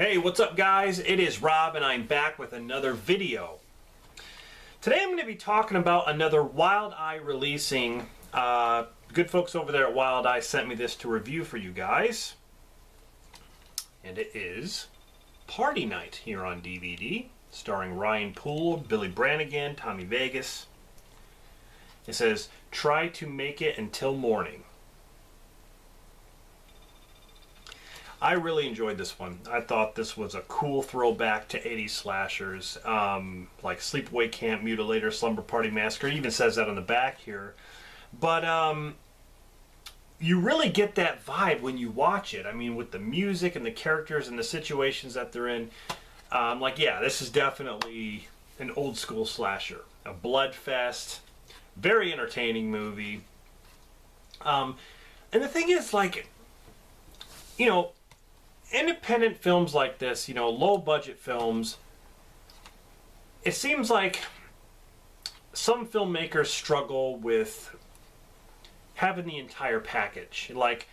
Hey, what's up guys? It is Rob and I'm back with another video. Today I'm going to be talking about another Wild Eye releasing. Good folks over there at Wild Eye sent me this to review for you guys. And it is Party Night here on DVD, starring Ryan Poole, Billy Brannigan, Tommy Vegas. It says, try to make it until morning. I really enjoyed this one. I thought this was a cool throwback to 80s slashers, like Sleepaway Camp, Mutilator, Slumber Party Massacre. It even says that on the back here. But you really get that vibe when you watch it. I mean, with the music and the characters and the situations that they're in. Like, yeah, this is definitely an old school slasher. A blood fest. Very entertaining movie. And the thing is, like, you know, independent films like this, you know, low budget films, it seems like some filmmakers struggle with having the entire package. Like,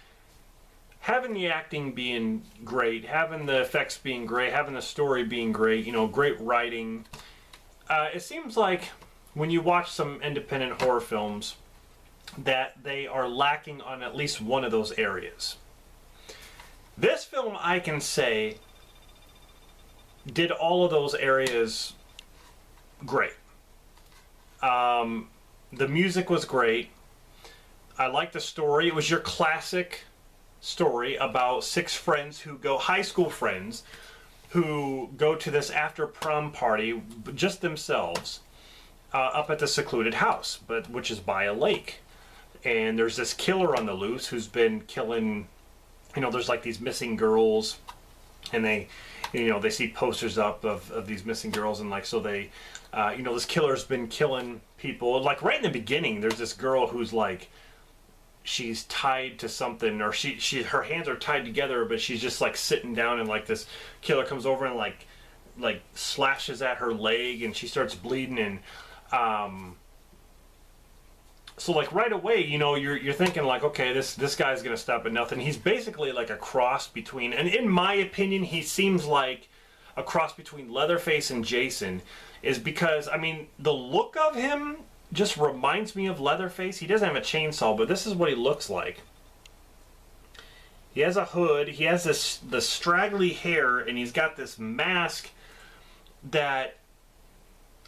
having the acting being great, having the effects being great, having the story being great, you know, great writing. It seems like when you watch some independent horror films that they are lacking on at least one of those areas. This film, I can say, did all of those areas great. The music was great. I liked the story. It was your classic story about six friends who go, high school friends, who go to this after prom party, just themselves, up at the secluded house, which is by a lake. And there's this killer on the loose who's been killing... You know, there's like these missing girls, and they, you know, they see posters up of these missing girls, and like, so they, you know, this killer's been killing people. Like right in the beginning, there's this girl who's like, she's tied to something, or her hands are tied together, but she's just like sitting down, and like this killer comes over and like slashes at her leg, and she starts bleeding, and so like right away, you know, you're thinking like, okay, this guy's gonna stop at nothing. He's basically like a cross between, and in my opinion, he seems like a cross between Leatherface and Jason, is because, I mean, the look of him just reminds me of Leatherface. He doesn't have a chainsaw, but this is what he looks like. He has a hood, he has the straggly hair, and he's got this mask that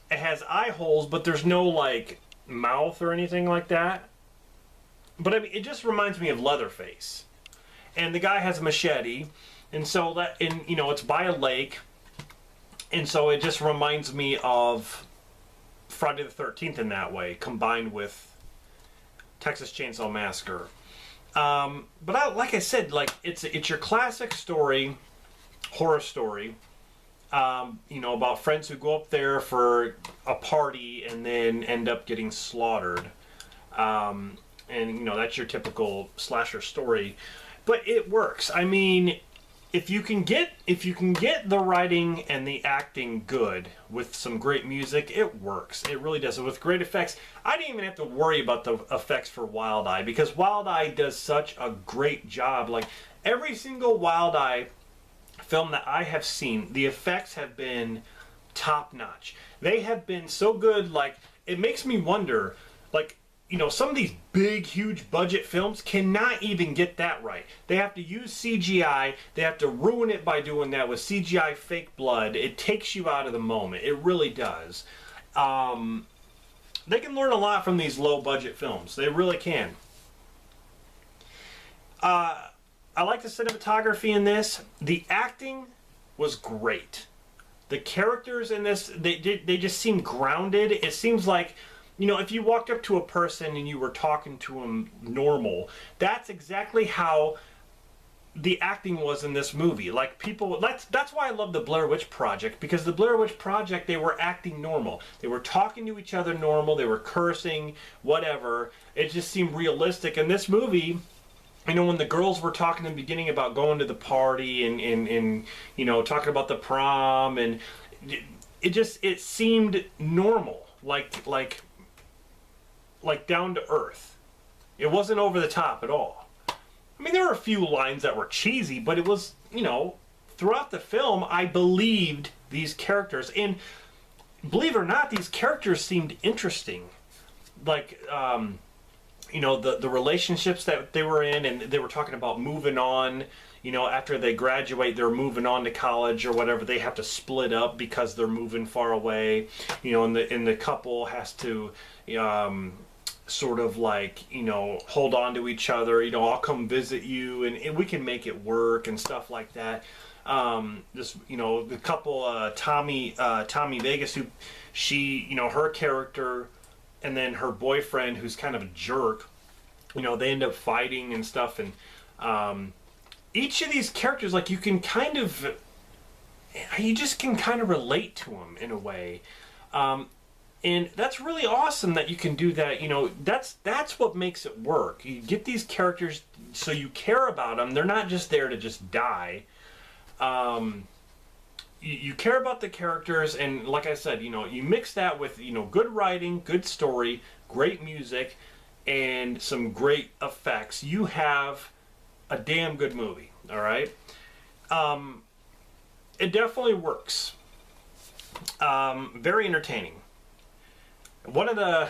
it has eye holes, but there's no like mouth or anything like that. But I mean, it just reminds me of Leatherface. And the guy has a machete, and so that, and you know, it's by a lake, and so it just reminds me of Friday the 13th in that way, combined with Texas Chainsaw Massacre. But like I said, like it's your classic story, horror story. You know, about friends who go up there for a party and then end up getting slaughtered. And, you know, that's your typical slasher story. But it works. I mean, if you can get the writing and the acting good with some great music, it works. It really does. With great effects, I didn't even have to worry about the effects for Wild Eye, because Wild Eye does such a great job. Like, every single Wild Eye film that I have seen, the effects have been top notch. They have been so good, like, it makes me wonder, like, you know, some of these big, huge budget films cannot even get that right. They have to use CGI, they have to ruin it by doing that with CGI fake blood. It takes you out of the moment. It really does. They can learn a lot from these low budget films. They really can. I like the cinematography in this. The acting was great. The characters in this, they just seem grounded. It seems like, you know, if you walked up to a person and you were talking to them normal, that's exactly how the acting was in this movie. Like, people, that's why I love the Blair Witch Project, because the Blair Witch Project, they were acting normal. They were talking to each other normal. They were cursing, whatever. It just seemed realistic. In this movie, you know, when the girls were talking in the beginning about going to the party and you know, talking about the prom, and it seemed normal, like down to earth. It wasn't over the top at all. I mean, there were a few lines that were cheesy, but it was, you know, throughout the film, I believed these characters, and believe it or not, these characters seemed interesting. Like, you know, the relationships that they were in, and they were talking about moving on. You know, after they graduate, they're moving on to college or whatever. They have to split up because they're moving far away. You know, and the couple has to sort of like, you know, hold on to each other. You know, I'll come visit you, and we can make it work and stuff like that. This, you know, the couple, Tommy Vegas, who she, you know, her character, and then her boyfriend, who's kind of a jerk. You know, they end up fighting and stuff, and each of these characters, like, you just can kind of relate to them in a way. And that's really awesome that you can do that. You know, that's what makes it work. You get these characters so you care about them. They're not just there to just die. You care about the characters, and like I said, you know, you mix that with, you know, good writing, good story, great music, and some great effects. You have a damn good movie, all right? It definitely works. Very entertaining. One of the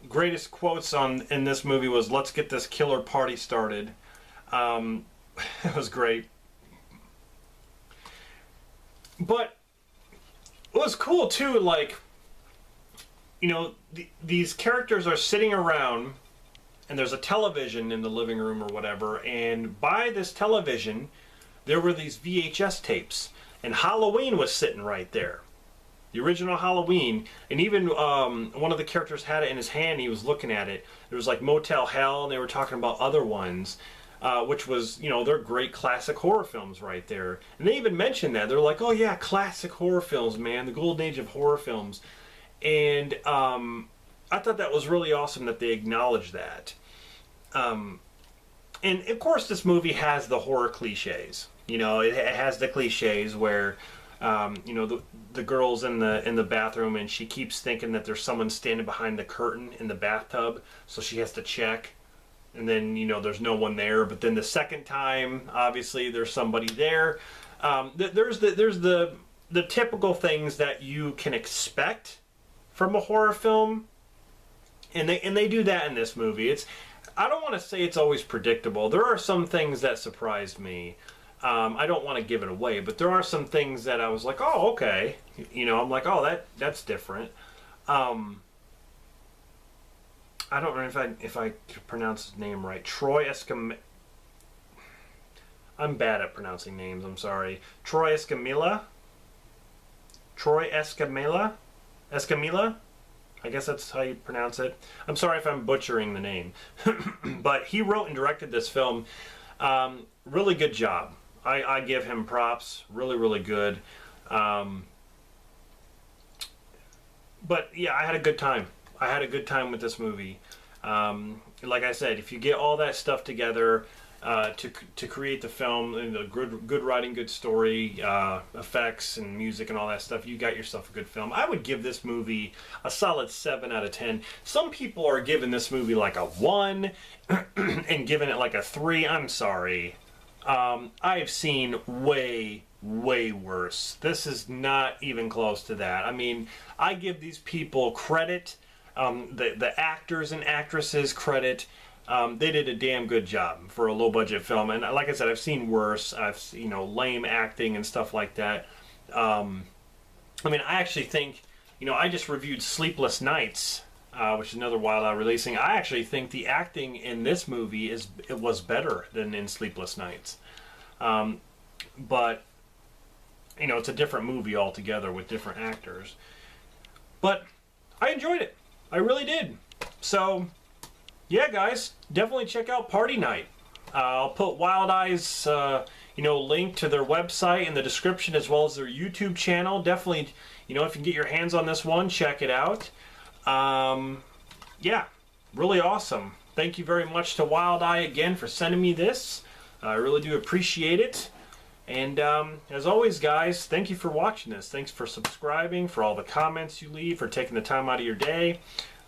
greatest quotes in this movie was, "Let's get this killer party started." It was great. But it was cool too, like, you know, these characters are sitting around, and there's a television in the living room or whatever, and by this television there were these VHS tapes, and Halloween was sitting right there. The original Halloween, and even one of the characters had it in his hand. He was looking at it. There was like Motel Hell, and they were talking about other ones, which was, you know, they're great classic horror films right there. And they even mentioned that. They're like, oh yeah, classic horror films, man, the golden age of horror films. And I thought that was really awesome that they acknowledged that. And of course, this movie has the horror cliches. You know, it has the cliches where, you know, the girl's in the bathroom, and she keeps thinking that there's someone standing behind the curtain in the bathtub, so she has to check, and then, you know, there's no one there. But then the second time, obviously, there's somebody there. There's the typical things that you can expect from a horror film, and they do that in this movie. I don't want to say it's always predictable. There are some things that surprised me. I don't want to give it away, but there are some things that I was like, oh, okay. You know, I'm like, oh, that's different. I don't know if I pronounce his name right. Troy Escamilla. I'm bad at pronouncing names, I'm sorry. Troy Escamilla? Escamilla? I guess that's how you pronounce it. I'm sorry if I'm butchering the name. But he wrote and directed this film. Really good job. I give him props. Really, really good. But yeah, I had a good time. I had a good time with this movie. Like I said, if you get all that stuff together to create the film, and the good writing, good story, effects and music and all that stuff, you got yourself a good film. I would give this movie a solid 7 out of 10. Some people are giving this movie like a 1 and giving it like a 3. I'm sorry. I've seen way worse. This is not even close to that. I mean, I give these people credit, the actors and actresses credit. They did a damn good job for a low budget film, and like I said, I've seen worse. You know, lame acting and stuff like that. I mean, I actually think, you know, I just reviewed Sleepless Nights, which is another Wild Eye releasing. I actually think the acting in this movie was better than in Sleepless Nights. But, you know, it's a different movie altogether with different actors. But I enjoyed it. I really did. So, yeah, guys, definitely check out Party Night. I'll put Wild Eye's, you know, link to their website in the description, as well as their YouTube channel. Definitely, you know, if you can get your hands on this one, check it out. Yeah, really awesome. Thank you very much to Wild Eye again for sending me this. I really do appreciate it. And as always, guys, thank you for watching this. Thanks for subscribing, for all the comments you leave, for taking the time out of your day.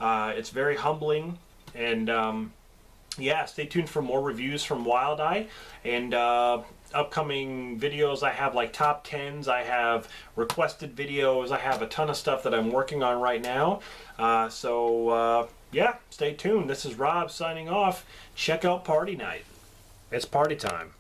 It's very humbling. And yeah, stay tuned for more reviews from Wild Eye. And upcoming videos. I have like top 10s, I have requested videos, I have a ton of stuff that I'm working on right now. Yeah, stay tuned. This is Rob signing off. Check out Party Night. It's party time.